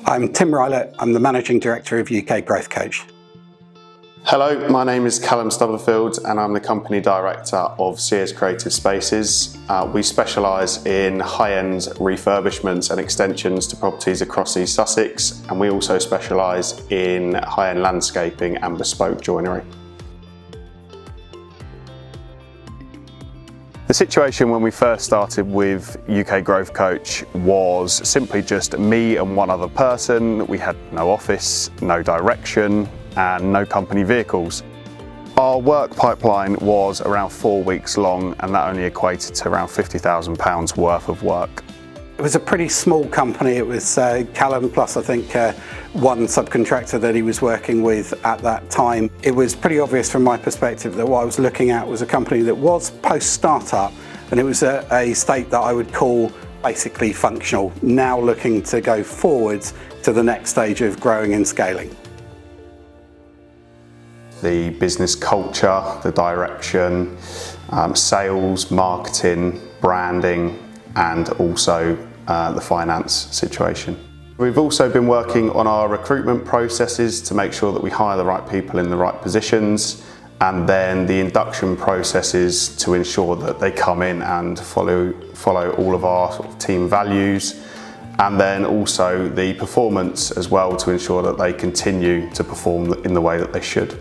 I'm Tim Rylett. I'm the Managing Director of UK Growth Coach. Hello, my name is Callum Stubblefield and I'm the Company Director of Sears Creative Spaces. We specialise in high-end refurbishments and extensions to properties across East Sussex, and we also specialise in high-end landscaping and bespoke joinery. The situation when we first started with UK Growth Coach was simply just me and one other person. We had no office, no direction, and no company vehicles. Our work pipeline was around 4 weeks long, and that only equated to around £50,000 worth of work. It was a pretty small company. It was Callum plus I think one subcontractor that he was working with at that time. It was pretty obvious from my perspective that what I was looking at was a company that was post-startup, and it was a state that I would call basically functional, now looking to go forwards to the next stage of growing and scaling. The business culture, the direction, sales, marketing, branding, and also the finance situation. We've also been working on our recruitment processes to make sure that we hire the right people in the right positions, and then the induction processes to ensure that they come in and follow all of our sort of team values, and then also the performance as well to ensure that they continue to perform in the way that they should.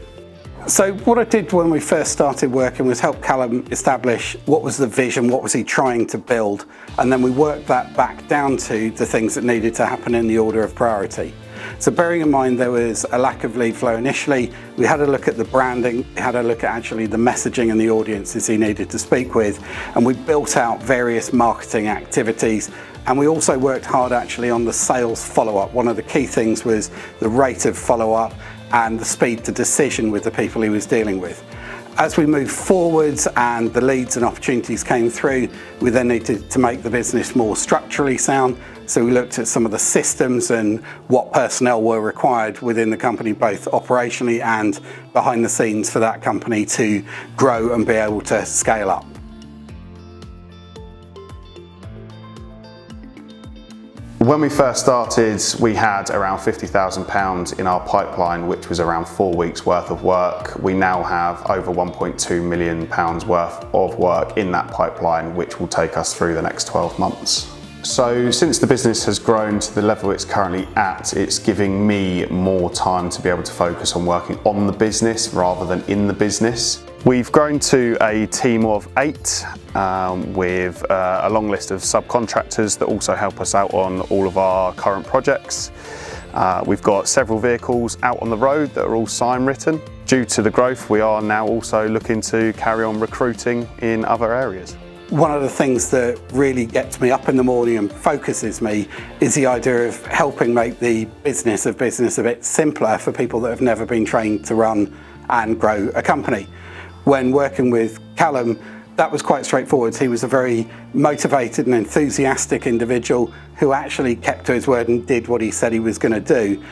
So what I did when we first started working was help Callum establish what was the vision, what was he trying to build, and then we worked that back down to the things that needed to happen in the order of priority. So bearing in mind there was a lack of lead flow initially, we had a look at the branding, we had a look at actually the messaging and the audiences he needed to speak with, and we built out various marketing activities. And we also worked hard actually on the sales follow-up. One of the key things was the rate of follow-up and the speed to decision with the people he was dealing with. As we moved forwards and the leads and opportunities came through, we then needed to make the business more structurally sound. So we looked at some of the systems and what personnel were required within the company, both operationally and behind the scenes for that company to grow and be able to scale up. When we first started, we had around £50,000 in our pipeline, which was around 4 weeks worth of work. We now have over £1.2 million worth of work in that pipeline, which will take us through the next 12 months. So since the business has grown to the level it's currently at, it's giving me more time to be able to focus on working on the business rather than in the business. We've grown to a team of 8 with a long list of subcontractors that also help us out on all of our current projects. We've got several vehicles out on the road that are all sign written. Due to the growth, we are now also looking to carry on recruiting in other areas. One of the things that really gets me up in the morning and focuses me is the idea of helping make the business of business a bit simpler for people that have never been trained to run and grow a company. When working with Callum, that was quite straightforward. He was a very motivated and enthusiastic individual who actually kept to his word and did what he said he was going to do.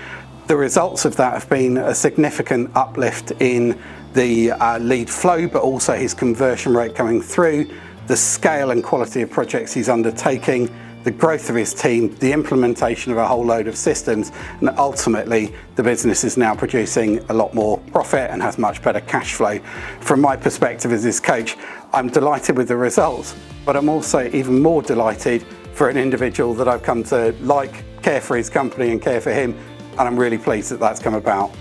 The results of that have been a significant uplift in the lead flow, but also his conversion rate coming through, the scale and quality of projects he's undertaking, the growth of his team, the implementation of a whole load of systems, and ultimately the business is now producing a lot more profit and has much better cash flow. From my perspective as his coach, I'm delighted with the results, but I'm also even more delighted for an individual that I've come to like, care for his company and care for him, and I'm really pleased that that's come about.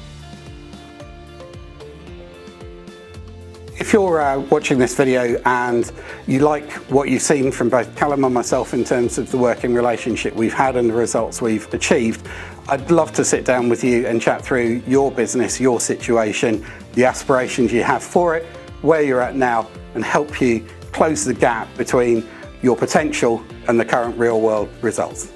If you're watching this video and you like what you've seen from both Callum and myself in terms of the working relationship we've had and the results we've achieved, I'd love to sit down with you and chat through your business, your situation, the aspirations you have for it, where you're at now, and help you close the gap between your potential and the current real world results.